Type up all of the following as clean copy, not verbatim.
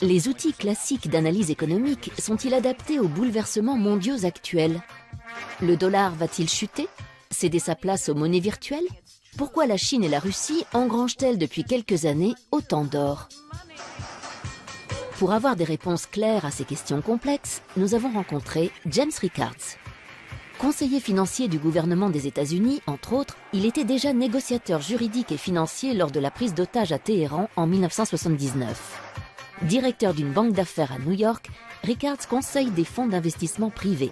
Les outils classiques d'analyse économique sont-ils adaptés aux bouleversements mondiaux actuels? Le dollar va-t-il chuter? Céder sa place aux monnaies virtuelles? Pourquoi la Chine et la Russie engrangent-elles depuis quelques années autant d'or? Pour avoir des réponses claires à ces questions complexes, nous avons rencontré James Rickards. Conseiller financier du gouvernement des États-Unis, entre autres, il était déjà négociateur juridique et financier lors de la prise d'otage à Téhéran en 1979. Directeur d'une banque d'affaires à New York, Rickards conseille des fonds d'investissement privés.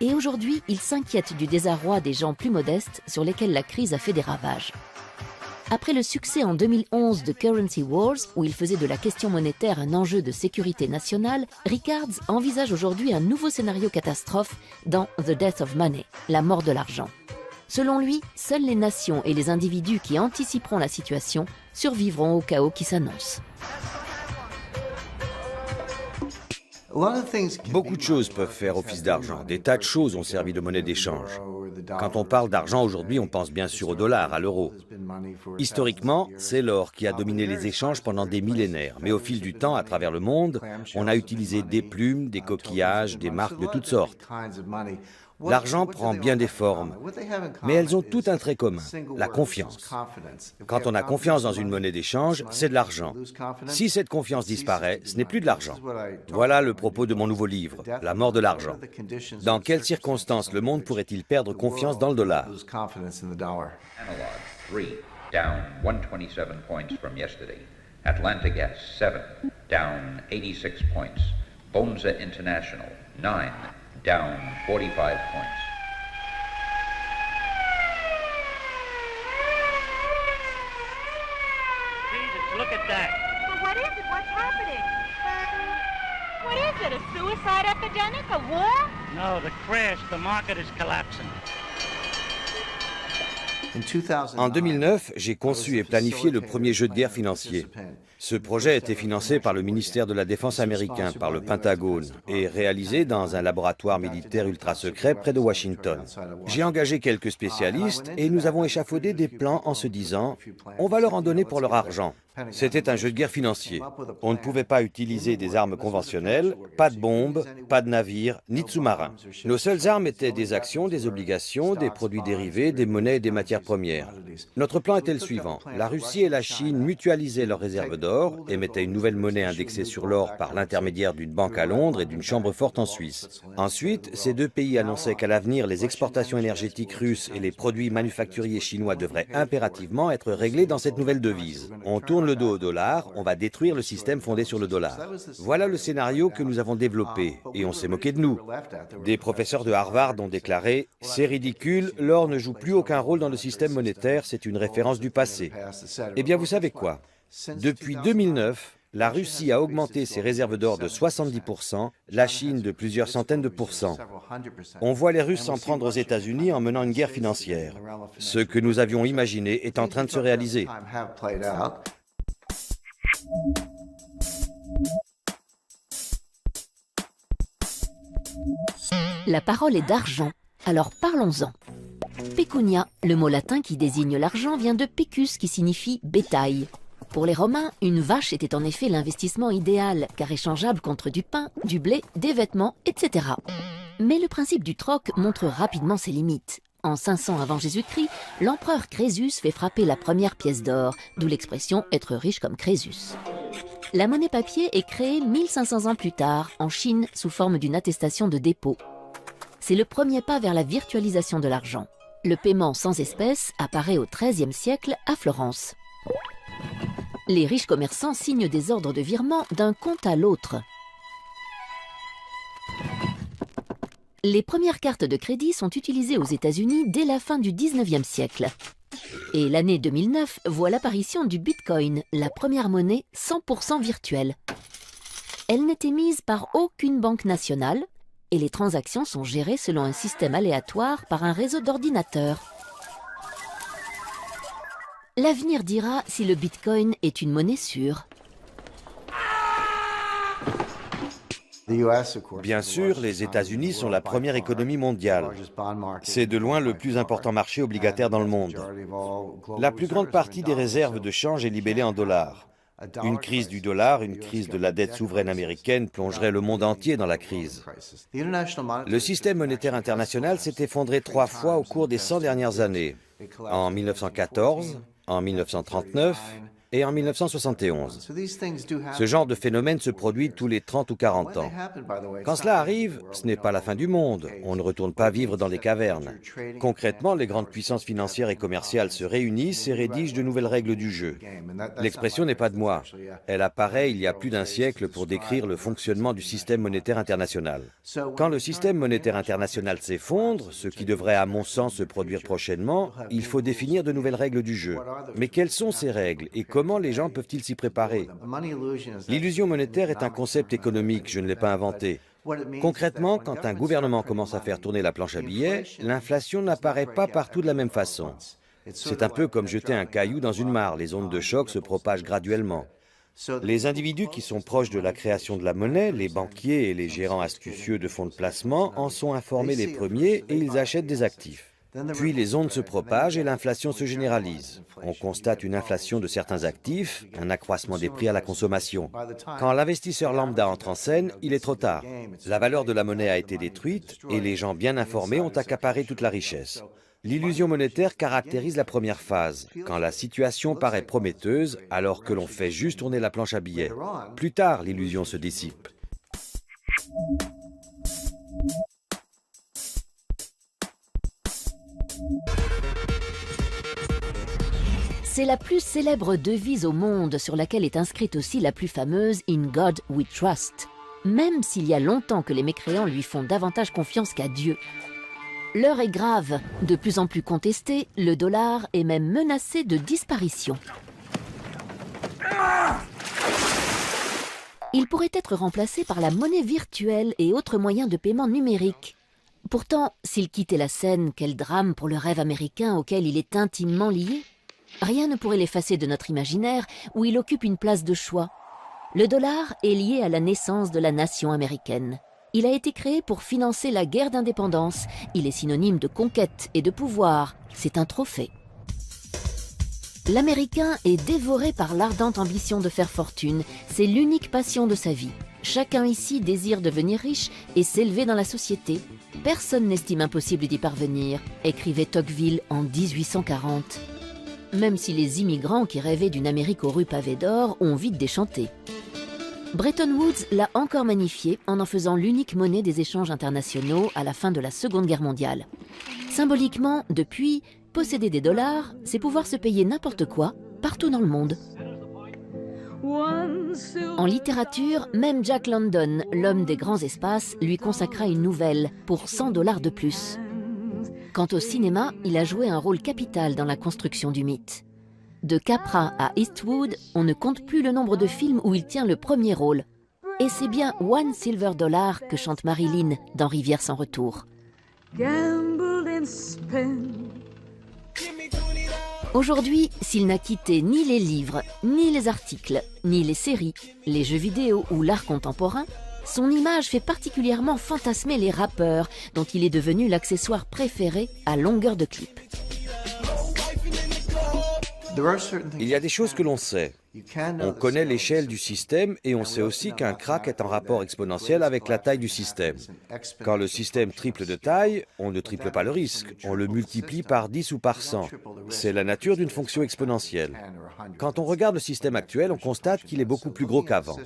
Et aujourd'hui, il s'inquiète du désarroi des gens plus modestes sur lesquels la crise a fait des ravages. Après le succès en 2011 de Currency Wars, où il faisait de la question monétaire un enjeu de sécurité nationale, Rickards envisage aujourd'hui un nouveau scénario catastrophe dans The Death of Money, la mort de l'argent. Selon lui, seules les nations et les individus qui anticiperont la situation survivront au chaos qui s'annonce. Beaucoup de choses peuvent faire office d'argent. Des tas de choses ont servi de monnaie d'échange. Quand on parle d'argent aujourd'hui, on pense bien sûr au dollar, à l'euro. Historiquement, c'est l'or qui a dominé les échanges pendant des millénaires. Mais au fil du temps, à travers le monde, on a utilisé des plumes, des coquillages, des marques de toutes sortes. L'argent prend bien des formes, mais elles ont tout un trait commun, la confiance. Quand on a confiance dans une monnaie d'échange, c'est de l'argent. Si cette confiance disparaît, ce n'est plus de l'argent. Voilà le propos de mon nouveau livre, La mort de l'argent. Dans quelles circonstances le monde pourrait-il perdre confiance dans le dollar? Down 127 points from yesterday. Atlanta Gas, 7, down 86 points. Bonza International, 9, down 45 points. Jesus, look at that. Well, what is it? What's happening? What is it? A suicide epidemic? A war? No, the crash. The market is collapsing. En 2009, j'ai conçu et planifié le premier jeu de guerre financier. Ce projet a été financé par le ministère de la Défense américain, par le Pentagone, et réalisé dans un laboratoire militaire ultra secret près de Washington. J'ai engagé quelques spécialistes et nous avons échafaudé des plans en se disant « on va leur en donner pour leur argent ». C'était un jeu de guerre financier. On ne pouvait pas utiliser des armes conventionnelles, pas de bombes, pas de navires, ni de sous-marins. Nos seules armes étaient des actions, des obligations, des produits dérivés, des monnaies et des matières premières. Notre plan était le suivant. La Russie et la Chine mutualisaient leurs réserves d'or, émettaient une nouvelle monnaie indexée sur l'or par l'intermédiaire d'une banque à Londres et d'une chambre forte en Suisse. Ensuite, ces deux pays annonçaient qu'à l'avenir, les exportations énergétiques russes et les produits manufacturiers chinois devraient impérativement être réglés dans cette nouvelle devise. On tourne le dos au dollar, on va détruire le système fondé sur le dollar. Voilà le scénario que nous avons développé, et on s'est moqué de nous. Des professeurs de Harvard ont déclaré « C'est ridicule, l'or ne joue plus aucun rôle dans le système monétaire, c'est une référence du passé. » Eh bien, vous savez quoi? Depuis 2009, la Russie a augmenté ses réserves d'or de 70%, la Chine de plusieurs centaines de pourcents. On voit les Russes s'en prendre aux États-Unis en menant une guerre financière. Ce que nous avions imaginé est en train de se réaliser. La parole est d'argent, alors parlons-en. Pecunia, le mot latin qui désigne l'argent, vient de pecus qui signifie bétail. Pour les Romains, une vache était en effet l'investissement idéal, car échangeable contre du pain, du blé, des vêtements, etc. Mais le principe du troc montre rapidement ses limites. En 500 avant Jésus-Christ, l'empereur Crésus fait frapper la première pièce d'or, d'où l'expression « être riche comme Crésus ». La monnaie papier est créée 1500 ans plus tard, en Chine, sous forme d'une attestation de dépôt. C'est le premier pas vers la virtualisation de l'argent. Le paiement sans espèces apparaît au XIIIe siècle à Florence. Les riches commerçants signent des ordres de virement d'un compte à l'autre. Les premières cartes de crédit sont utilisées aux États-Unis dès la fin du XIXe siècle. Et l'année 2009 voit l'apparition du Bitcoin, la première monnaie 100% virtuelle. Elle n'est émise par aucune banque nationale et les transactions sont gérées selon un système aléatoire par un réseau d'ordinateurs. L'avenir dira si le Bitcoin est une monnaie sûre. Bien sûr, les États-Unis sont la première économie mondiale. C'est de loin le plus important marché obligataire dans le monde. La plus grande partie des réserves de change est libellée en dollars. Une crise du dollar, une crise de la dette souveraine américaine plongerait le monde entier dans la crise. Le système monétaire international s'est effondré 3 fois au cours des 100 dernières années, en 1914, en 1939 et en 1971. Ce genre de phénomène se produit tous les 30 ou 40 ans. Quand cela arrive, ce n'est pas la fin du monde. On ne retourne pas vivre dans des cavernes. Concrètement, les grandes puissances financières et commerciales se réunissent et rédigent de nouvelles règles du jeu. L'expression n'est pas de moi. Elle apparaît il y a plus d'un siècle pour décrire le fonctionnement du système monétaire international. Quand le système monétaire international s'effondre, ce qui devrait à mon sens se produire prochainement, il faut définir de nouvelles règles du jeu. Mais quelles sont ces règles et comment les gens peuvent-ils s'y préparer? L'illusion monétaire est un concept économique, je ne l'ai pas inventé. Concrètement, quand un gouvernement commence à faire tourner la planche à billets, l'inflation n'apparaît pas partout de la même façon. C'est un peu comme jeter un caillou dans une mare, les ondes de choc se propagent graduellement. Les individus qui sont proches de la création de la monnaie, les banquiers et les gérants astucieux de fonds de placement, en sont informés les premiers et ils achètent des actifs. Puis les ondes se propagent et l'inflation se généralise. On constate une inflation de certains actifs, un accroissement des prix à la consommation. Quand l'investisseur lambda entre en scène, il est trop tard. La valeur de la monnaie a été détruite et les gens bien informés ont accaparé toute la richesse. L'illusion monétaire caractérise la première phase, quand la situation paraît prometteuse alors que l'on fait juste tourner la planche à billets. Plus tard, l'illusion se dissipe. C'est la plus célèbre devise au monde sur laquelle est inscrite aussi la plus fameuse « In God we trust », même s'il y a longtemps que les mécréants lui font davantage confiance qu'à Dieu. L'heure est grave, de plus en plus contesté, le dollar est même menacé de disparition. Il pourrait être remplacé par la monnaie virtuelle et autres moyens de paiement numériques. Pourtant, s'il quittait la scène, quel drame pour le rêve américain auquel il est intimement lié. Rien ne pourrait l'effacer de notre imaginaire où il occupe une place de choix. Le dollar est lié à la naissance de la nation américaine. Il a été créé pour financer la guerre d'indépendance. Il est synonyme de conquête et de pouvoir. C'est un trophée. L'Américain est dévoré par l'ardente ambition de faire fortune. C'est l'unique passion de sa vie. Chacun ici désire devenir riche et s'élever dans la société. Personne n'estime impossible d'y parvenir, écrivait Tocqueville en 1840. Même si les immigrants qui rêvaient d'une Amérique aux rues pavées d'or ont vite déchanté. Bretton Woods l'a encore magnifié en faisant l'unique monnaie des échanges internationaux à la fin de la Seconde Guerre mondiale. Symboliquement, depuis, posséder des dollars, c'est pouvoir se payer n'importe quoi, partout dans le monde. En littérature, même Jack London, l'homme des grands espaces, lui consacra une nouvelle pour $100 de plus. Quant au cinéma, il a joué un rôle capital dans la construction du mythe. De Capra à Eastwood, on ne compte plus le nombre de films où il tient le premier rôle. Et c'est bien $1 silver que chante Marilyn dans Rivière sans retour. Aujourd'hui, s'il n'a quitté ni les livres, ni les articles, ni les séries, les jeux vidéo ou l'art contemporain, son image fait particulièrement fantasmer les rappeurs, dont il est devenu l'accessoire préféré à longueur de clip. Il y a des choses que l'on sait. On connaît l'échelle du système et on sait aussi qu'un krach est en rapport exponentiel avec la taille du système. Quand le système triple de taille, on ne triple pas le risque, on le multiplie par 10 ou par 100. C'est la nature d'une fonction exponentielle. Quand on regarde le système actuel, on constate qu'il est beaucoup plus gros qu'avant.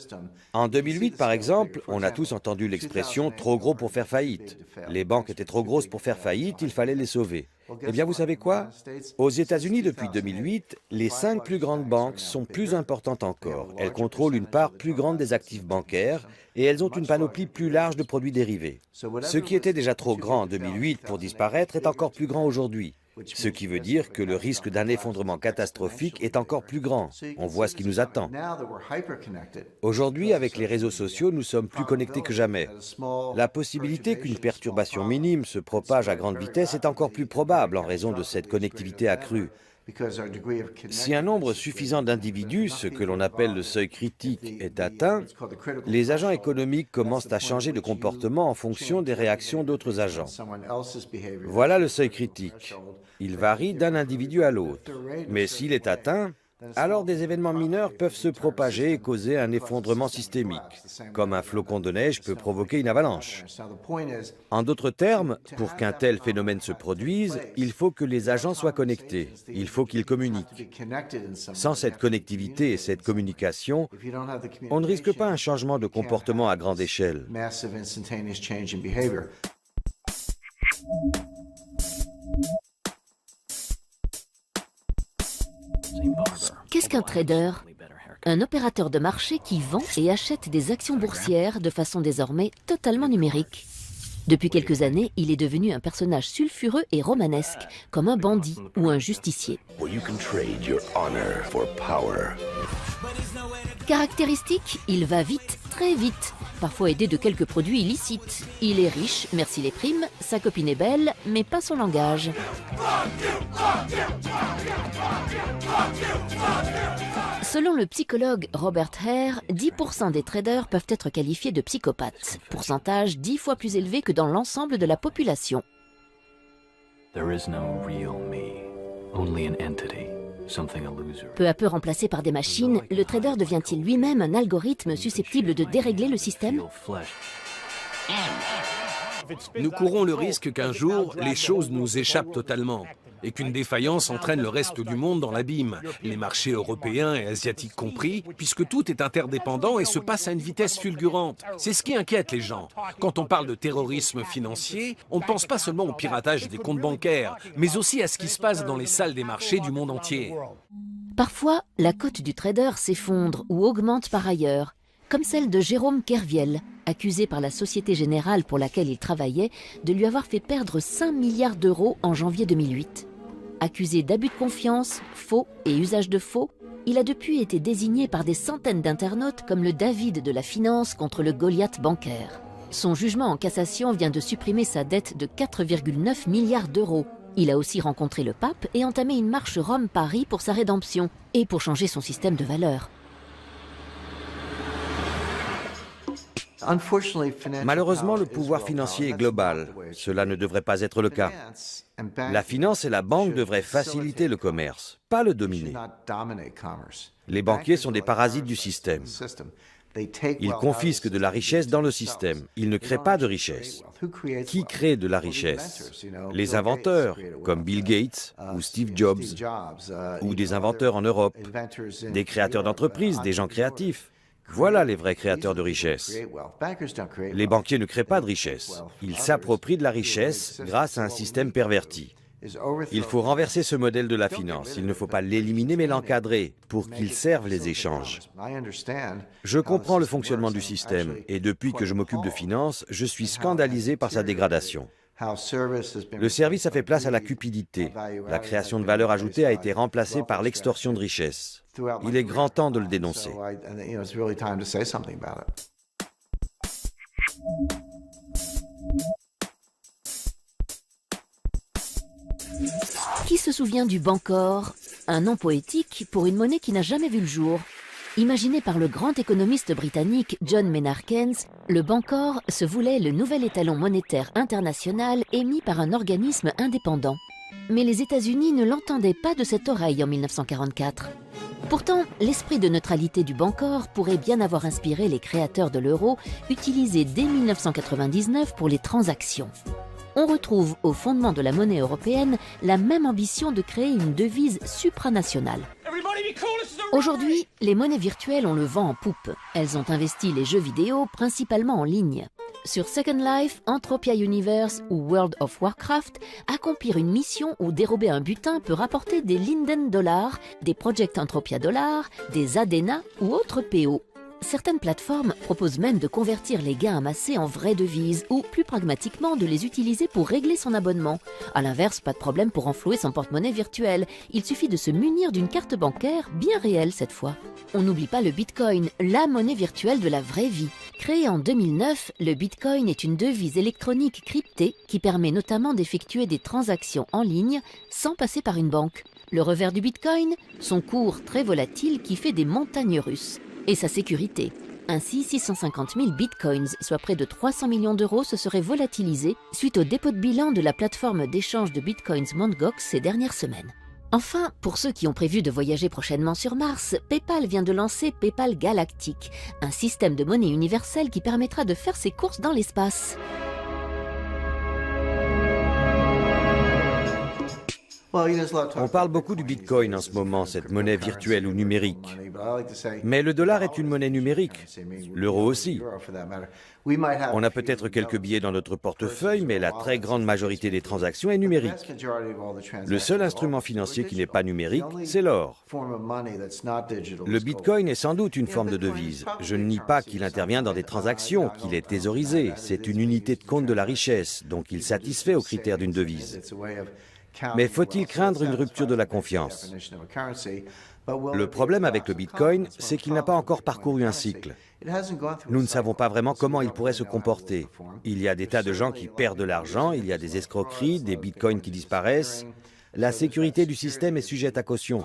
En 2008, par exemple, on a tous entendu l'expression « trop gros pour faire faillite ». Les banques étaient trop grosses pour faire faillite, il fallait les sauver. Eh bien, vous savez quoi? Aux États-Unis, depuis 2008, les 5 plus grandes banques sont plus importantes encore. Elles contrôlent une part plus grande des actifs bancaires et elles ont une panoplie plus large de produits dérivés. Ce qui était déjà trop grand en 2008 pour disparaître est encore plus grand aujourd'hui. Ce qui veut dire que le risque d'un effondrement catastrophique est encore plus grand. On voit ce qui nous attend. Aujourd'hui, avec les réseaux sociaux, nous sommes plus connectés que jamais. La possibilité qu'une perturbation minime se propage à grande vitesse est encore plus probable en raison de cette connectivité accrue. Si un nombre suffisant d'individus, ce que l'on appelle le seuil critique, est atteint, les agents économiques commencent à changer de comportement en fonction des réactions d'autres agents. Voilà le seuil critique. Il varie d'un individu à l'autre. Mais s'il est atteint, alors des événements mineurs peuvent se propager et causer un effondrement systémique, comme un flocon de neige peut provoquer une avalanche. En d'autres termes, pour qu'un tel phénomène se produise, il faut que les agents soient connectés, il faut qu'ils communiquent. Sans cette connectivité et cette communication, on ne risque pas un changement de comportement à grande échelle. Qu'est-ce qu'un trader? Un opérateur de marché qui vend et achète des actions boursières de façon désormais totalement numérique. Depuis quelques années, il est devenu un personnage sulfureux et romanesque, comme un bandit ou un justicier. Caractéristique, il va vite, très vite, parfois aidé de quelques produits illicites. Il est riche, merci les primes, sa copine est belle, mais pas son langage. Selon le psychologue Robert Hare, 10% des traders peuvent être qualifiés de psychopathes, pourcentage 10 fois plus élevé que dans l'ensemble de la population. Peu à peu remplacé par des machines, le trader devient-il lui-même un algorithme susceptible de dérégler le système? Nous courons le risque qu'un jour, les choses nous échappent totalement et qu'une défaillance entraîne le reste du monde dans l'abîme, les marchés européens et asiatiques compris, puisque tout est interdépendant et se passe à une vitesse fulgurante. C'est ce qui inquiète les gens. Quand on parle de terrorisme financier, on ne pense pas seulement au piratage des comptes bancaires, mais aussi à ce qui se passe dans les salles des marchés du monde entier. Parfois, la cote du trader s'effondre ou augmente par ailleurs, comme celle de Jérôme Kerviel, accusé par la Société Générale pour laquelle il travaillait de lui avoir fait perdre 5 milliards d'euros en janvier 2008. Accusé d'abus de confiance, faux et usage de faux, il a depuis été désigné par des centaines d'internautes comme le David de la finance contre le Goliath bancaire. Son jugement en cassation vient de supprimer sa dette de 4,9 milliards d'euros. Il a aussi rencontré le pape et entamé une marche Rome-Paris pour sa rédemption et pour changer son système de valeurs. Malheureusement, le pouvoir financier est global. Cela ne devrait pas être le cas. La finance et la banque devraient faciliter le commerce, pas le dominer. Les banquiers sont des parasites du système. Ils confisquent de la richesse dans le système. Ils ne créent pas de richesse. Qui crée de la richesse? Les inventeurs, comme Bill Gates ou Steve Jobs, ou des inventeurs en Europe, des créateurs d'entreprises, des gens créatifs. Voilà les vrais créateurs de richesse. Les banquiers ne créent pas de richesse. Ils s'approprient de la richesse grâce à un système perverti. Il faut renverser ce modèle de la finance. Il ne faut pas l'éliminer mais l'encadrer pour qu'il serve les échanges. Je comprends le fonctionnement du système et depuis que je m'occupe de finance, je suis scandalisé par sa dégradation. Le service a fait place à la cupidité. La création de valeur ajoutée a été remplacée par l'extorsion de richesse. Il est grand temps de le dénoncer. Qui se souvient du Bancor, un nom poétique pour une monnaie qui n'a jamais vu le jour? Imaginé par le grand économiste britannique John Maynard Keynes, le Bancor se voulait le nouvel étalon monétaire international émis par un organisme indépendant. Mais les États-Unis ne l'entendaient pas de cette oreille en 1944. Pourtant, l'esprit de neutralité du Bancor pourrait bien avoir inspiré les créateurs de l'euro, utilisé dès 1999 pour les transactions. On retrouve au fondement de la monnaie européenne la même ambition de créer une devise supranationale. Aujourd'hui, les monnaies virtuelles ont le vent en poupe. Elles ont investi les jeux vidéo principalement en ligne. Sur Second Life, Entropia Universe ou World of Warcraft, accomplir une mission ou dérober un butin peut rapporter des Linden Dollars, des Project Entropia Dollars, des Adena ou autres PO. Certaines plateformes proposent même de convertir les gains amassés en vraies devises ou, plus pragmatiquement, de les utiliser pour régler son abonnement. A l'inverse, pas de problème pour renflouer son porte-monnaie virtuel. Il suffit de se munir d'une carte bancaire, bien réelle cette fois. On n'oublie pas le Bitcoin, la monnaie virtuelle de la vraie vie. Créé en 2009, le Bitcoin est une devise électronique cryptée qui permet notamment d'effectuer des transactions en ligne sans passer par une banque. Le revers du Bitcoin, son cours très volatile qui fait des montagnes russes. Et sa sécurité. Ainsi, 650 000 bitcoins, soit près de 300 millions d'euros, se seraient volatilisés suite au dépôt de bilan de la plateforme d'échange de bitcoins Mt. Gox ces dernières semaines. Enfin, pour ceux qui ont prévu de voyager prochainement sur Mars, PayPal vient de lancer PayPal Galactic, un système de monnaie universelle qui permettra de faire ses courses dans l'espace. On parle beaucoup du Bitcoin en ce moment, cette monnaie virtuelle ou numérique. Mais le dollar est une monnaie numérique, l'euro aussi. On a peut-être quelques billets dans notre portefeuille, mais la très grande majorité des transactions est numérique. Le seul instrument financier qui n'est pas numérique, c'est l'or. Le Bitcoin est sans doute une forme de devise. Je ne nie pas qu'il intervient dans des transactions, qu'il est thésaurisé. C'est une unité de compte de la richesse, donc il satisfait aux critères d'une devise. Mais faut-il craindre une rupture de la confiance? Le problème avec le Bitcoin, c'est qu'il n'a pas encore parcouru un cycle. Nous ne savons pas vraiment comment il pourrait se comporter. Il y a des tas de gens qui perdent de l'argent, il y a des escroqueries, des bitcoins qui disparaissent. La sécurité du système est sujette à caution.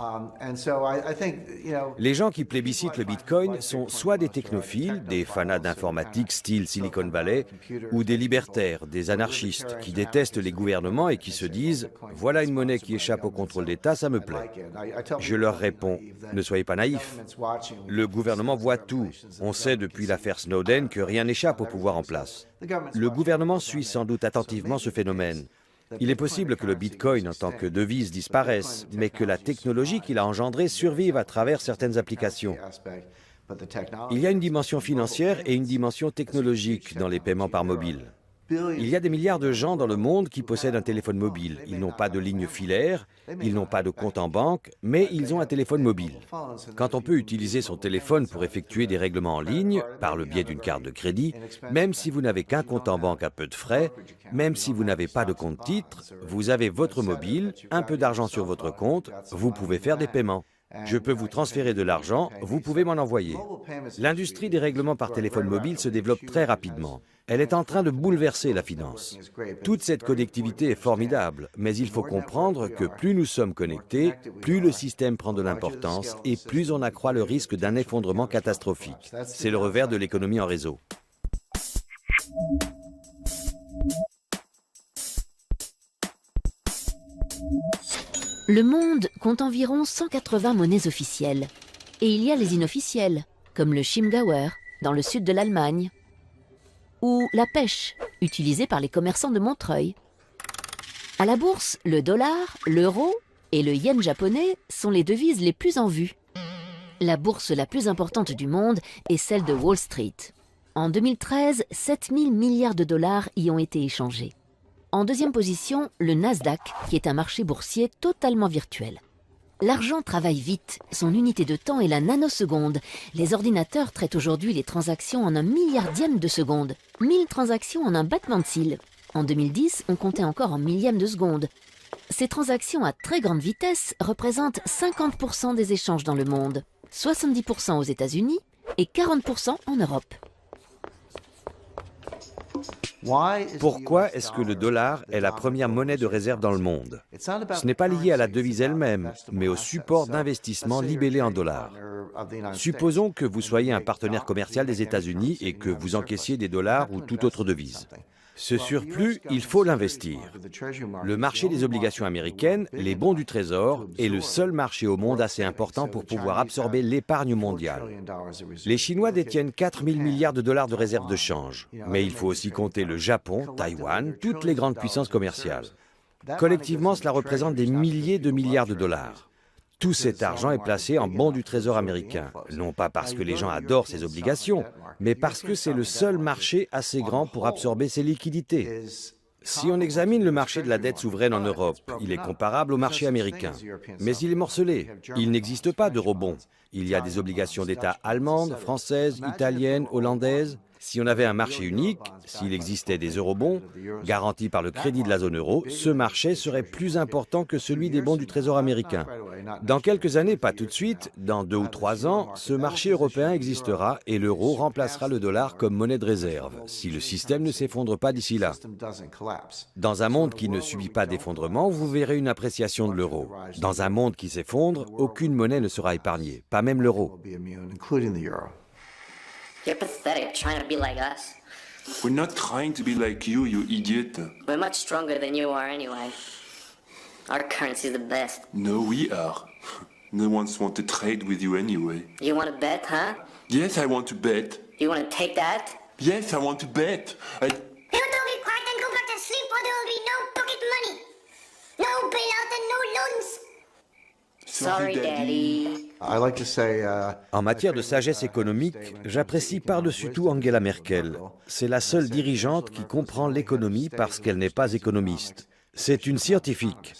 Les gens qui plébiscitent le Bitcoin sont soit des technophiles, des fanats d'informatique style Silicon Valley, ou des libertaires, des anarchistes, qui détestent les gouvernements et qui se disent « Voilà une monnaie qui échappe au contrôle d'État, ça me plaît ». Je leur réponds « Ne soyez pas naïfs. Le gouvernement voit tout. On sait depuis l'affaire Snowden que rien n'échappe au pouvoir en place. Le gouvernement suit sans doute attentivement ce phénomène. Il est possible que le Bitcoin en tant que devise disparaisse, mais que la technologie qu'il a engendrée survive à travers certaines applications. Il y a une dimension financière et une dimension technologique dans les paiements par mobile. Il y a des milliards de gens dans le monde qui possèdent un téléphone mobile. Ils n'ont pas de ligne filaire, ils n'ont pas de compte en banque, mais ils ont un téléphone mobile. Quand on peut utiliser son téléphone pour effectuer des règlements en ligne, par le biais d'une carte de crédit, même si vous n'avez qu'un compte en banque à peu de frais, même si vous n'avez pas de compte titre, vous avez votre mobile, un peu d'argent sur votre compte, vous pouvez faire des paiements. Je peux vous transférer de l'argent, vous pouvez m'en envoyer. L'industrie des règlements par téléphone mobile se développe très rapidement. Elle est en train de bouleverser la finance. Toute cette connectivité est formidable, mais il faut comprendre que plus nous sommes connectés, plus le système prend de l'importance et plus on accroît le risque d'un effondrement catastrophique. C'est le revers de l'économie en réseau. Le monde compte environ 180 monnaies officielles. Et il y a les inofficielles, comme le Chiemgauer, dans le sud de l'Allemagne, ou la pêche, utilisée par les commerçants de Montreuil. À la bourse, le dollar, l'euro et le yen japonais sont les devises les plus en vue. La bourse la plus importante du monde est celle de Wall Street. En 2013, 7 000 milliards de dollars y ont été échangés. En deuxième position, le Nasdaq, qui est un marché boursier totalement virtuel. L'argent travaille vite, son unité de temps est la nanoseconde. Les ordinateurs traitent aujourd'hui les transactions en un milliardième de seconde. 1000 transactions en un battement de cils. En 2010, on comptait encore en millième de seconde. Ces transactions à très grande vitesse représentent 50% des échanges dans le monde, 70% aux États-Unis et 40% en Europe. Pourquoi est-ce que le dollar est la première monnaie de réserve dans le monde? Ce n'est pas lié à la devise elle-même, mais au support d'investissement libellé en dollars. Supposons que vous soyez un partenaire commercial des États-Unis et que vous encaissiez des dollars ou toute autre devise. Ce surplus, il faut l'investir. Le marché des obligations américaines, les bons du Trésor, est le seul marché au monde assez important pour pouvoir absorber l'épargne mondiale. Les Chinois détiennent 4 000 milliards de dollars de réserves de change. Mais il faut aussi compter le Japon, Taïwan, toutes les grandes puissances commerciales. Collectivement, cela représente des milliers de milliards de dollars. Tout cet argent est placé en bons du Trésor américain, non pas parce que les gens adorent ces obligations, mais parce que c'est le seul marché assez grand pour absorber ces liquidités. Si on examine le marché de la dette souveraine en Europe, il est comparable au marché américain. Mais il est morcelé. Il n'existe pas d'eurobond. Il y a des obligations d'État allemandes, françaises, italiennes, hollandaises. Si on avait un marché unique, s'il existait des eurobonds, garantis par le crédit de la zone euro, ce marché serait plus important que celui des bons du Trésor américain. Dans quelques années, pas tout de suite, dans 2 ou 3 ans, ce marché européen existera et l'euro remplacera le dollar comme monnaie de réserve, si le système ne s'effondre pas d'ici là. Dans un monde qui ne subit pas d'effondrement, vous verrez une appréciation de l'euro. Dans un monde qui s'effondre, aucune monnaie ne sera épargnée, pas même l'euro. You're pathetic trying to be like us. We're not trying to be like you idiot. We're much stronger than you are anyway. Our currency's the best. No, we are. No one's want to trade with you anyway. You want to bet, huh? Yes, I want to bet. You want to take that? Yes, I want to bet. They will all be quiet and go back to sleep, or there will be no pocket money. No bailout and no loans. Sorry, Daddy. En matière de sagesse économique, j'apprécie par-dessus tout Angela Merkel. C'est la seule dirigeante qui comprend l'économie parce qu'elle n'est pas économiste. C'est une scientifique.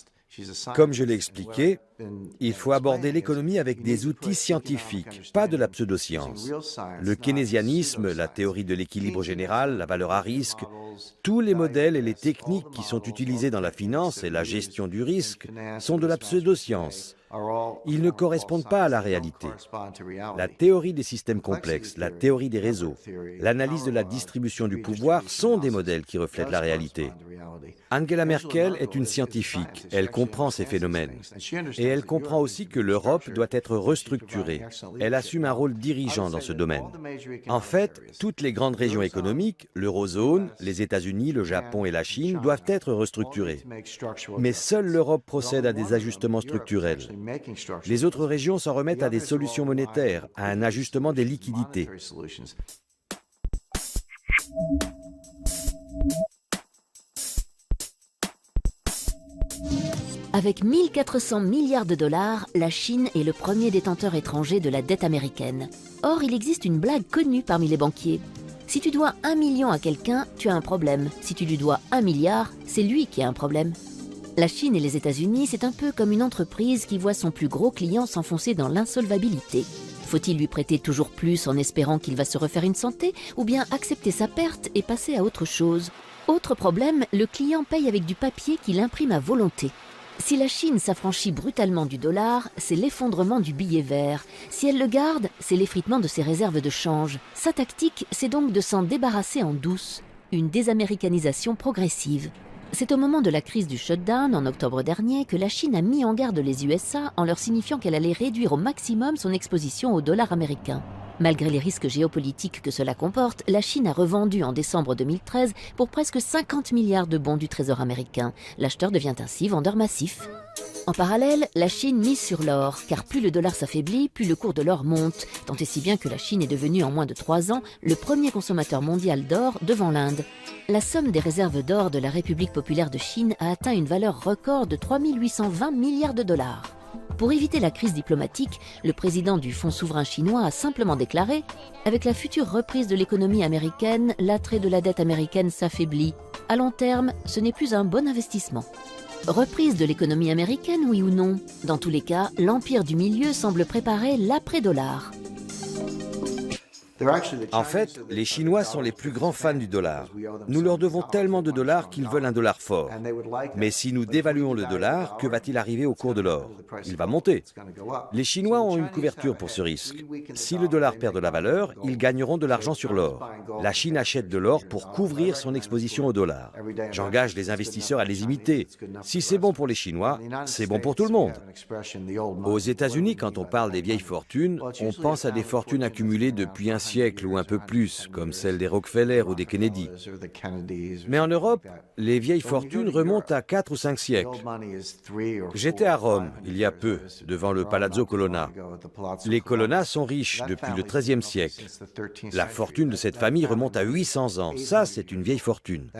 Comme je l'ai expliqué, il faut aborder l'économie avec des outils scientifiques, pas de la pseudoscience. Le keynésianisme, la théorie de l'équilibre général, la valeur à risque, tous les modèles et les techniques qui sont utilisés dans la finance et la gestion du risque sont de la pseudoscience. Ils ne correspondent pas à la réalité. La théorie des systèmes complexes, la théorie des réseaux, l'analyse de la distribution du pouvoir sont des modèles qui reflètent la réalité. Angela Merkel est une scientifique, elle comprend ces phénomènes. Et elle comprend aussi que l'Europe doit être restructurée. Elle assume un rôle dirigeant dans ce domaine. En fait, toutes les grandes régions économiques, l'eurozone, les États-Unis, le Japon et la Chine doivent être restructurées. Mais seule l'Europe procède à des ajustements structurels. Les autres régions s'en remettent à des solutions monétaires, à un ajustement des liquidités. Avec 1400 milliards de dollars, la Chine est le premier détenteur étranger de la dette américaine. Or, il existe une blague connue parmi les banquiers. Si tu dois 1 million à quelqu'un, tu as un problème. Si tu lui dois 1 milliard, c'est lui qui a un problème. La Chine et les États-Unis, c'est un peu comme une entreprise qui voit son plus gros client s'enfoncer dans l'insolvabilité. Faut-il lui prêter toujours plus en espérant qu'il va se refaire une santé, ou bien accepter sa perte et passer à autre chose? Autre problème, le client paye avec du papier qu'il imprime à volonté. Si la Chine s'affranchit brutalement du dollar, c'est l'effondrement du billet vert. Si elle le garde, c'est l'effritement de ses réserves de change. Sa tactique, c'est donc de s'en débarrasser en douce. Une désaméricanisation progressive. C'est au moment de la crise du shutdown, en octobre dernier, que la Chine a mis en garde les USA en leur signifiant qu'elle allait réduire au maximum son exposition au dollar américain. Malgré les risques géopolitiques que cela comporte, la Chine a revendu en décembre 2013 pour presque 50 milliards de bons du Trésor américain. L'acheteur devient ainsi vendeur massif. En parallèle, la Chine mise sur l'or, car plus le dollar s'affaiblit, plus le cours de l'or monte, tant et si bien que la Chine est devenue en moins de 3 ans le premier consommateur mondial d'or devant l'Inde. La somme des réserves d'or de la République populaire de Chine a atteint une valeur record de 3 820 milliards de dollars. Pour éviter la crise diplomatique, le président du Fonds souverain chinois a simplement déclaré « Avec la future reprise de l'économie américaine, l'attrait de la dette américaine s'affaiblit. À long terme, ce n'est plus un bon investissement. » Reprise de l'économie américaine, oui ou non? Dans tous les cas, l'empire du milieu semble préparer l'après-dollar. En fait, les Chinois sont les plus grands fans du dollar. Nous leur devons tellement de dollars qu'ils veulent un dollar fort. Mais si nous dévaluons le dollar, que va-t-il arriver au cours de l'or? Il va monter. Les Chinois ont une couverture pour ce risque. Si le dollar perd de la valeur, ils gagneront de l'argent sur l'or. La Chine achète de l'or pour couvrir son exposition au dollar. J'engage les investisseurs à les imiter. Si c'est bon pour les Chinois, c'est bon pour tout le monde. Aux États-Unis, quand on parle des vieilles fortunes, on pense à des fortunes accumulées depuis un siècle ou un peu plus, comme celles des Rockefeller ou des Kennedy. Mais en Europe, les vieilles fortunes remontent à 4 ou 5 siècles. J'étais à Rome, il y a peu, devant le Palazzo Colonna. Les Colonna sont riches depuis le XIIIe siècle. La fortune de cette famille remonte à 800 ans. Ça, c'est une vieille fortune.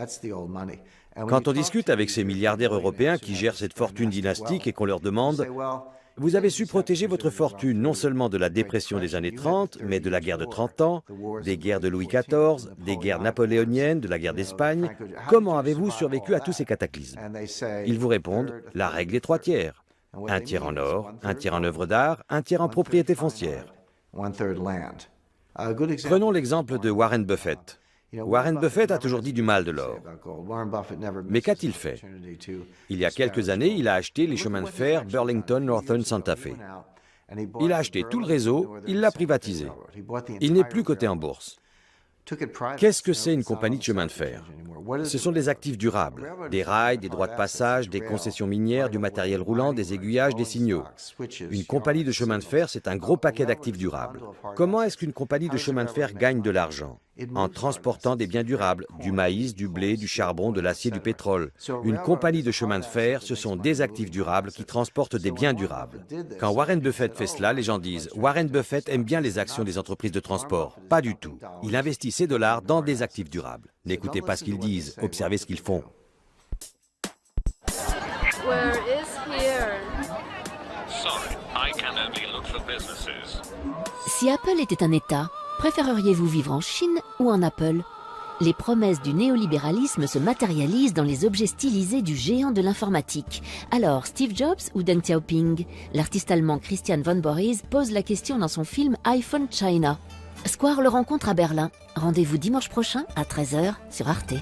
Quand on discute avec ces milliardaires européens qui gèrent cette fortune dynastique et qu'on leur demande « Vous avez su protéger votre fortune non seulement de la dépression des années 30, mais de la guerre de 30 ans, des guerres de Louis XIV, des guerres napoléoniennes, de la guerre d'Espagne. Comment avez-vous survécu à tous ces cataclysmes ?» Ils vous répondent « La règle est 3 tiers. Un tiers en or, un tiers en œuvres d'art, un tiers en propriété foncière. » Prenons l'exemple de Warren Buffett. Warren Buffett a toujours dit du mal de l'or. Mais qu'a-t-il fait? Il y a quelques années, il a acheté les chemins de fer Burlington Northern Santa Fe. Il a acheté tout le réseau, il l'a privatisé. Il n'est plus coté en bourse. Qu'est-ce que c'est une compagnie de chemin de fer? Ce sont des actifs durables, des rails, des droits de passage, des concessions minières, du matériel roulant, des aiguillages, des signaux. Une compagnie de chemin de fer, c'est un gros paquet d'actifs durables. Comment est-ce qu'une compagnie de chemin de fer gagne de l'argent? en transportant des biens durables, du maïs, du blé, du charbon, de l'acier, du pétrole. Une compagnie de chemin de fer, ce sont des actifs durables qui transportent des biens durables. Quand Warren Buffett fait cela, les gens disent « Warren Buffett aime bien les actions des entreprises de transport ». Pas du tout. Il investit ses dollars dans des actifs durables. N'écoutez pas ce qu'ils disent, observez ce qu'ils font. Where is here? Sorry, I can only look for businesses. Si Apple était un État, préféreriez-vous vivre en Chine ou en Apple? Les promesses du néolibéralisme se matérialisent dans les objets stylisés du géant de l'informatique. Alors, Steve Jobs ou Deng Xiaoping? L'artiste allemand Christian von Borries pose la question dans son film iPhone China. Square le rencontre à Berlin. Rendez-vous dimanche prochain à 13h sur Arte.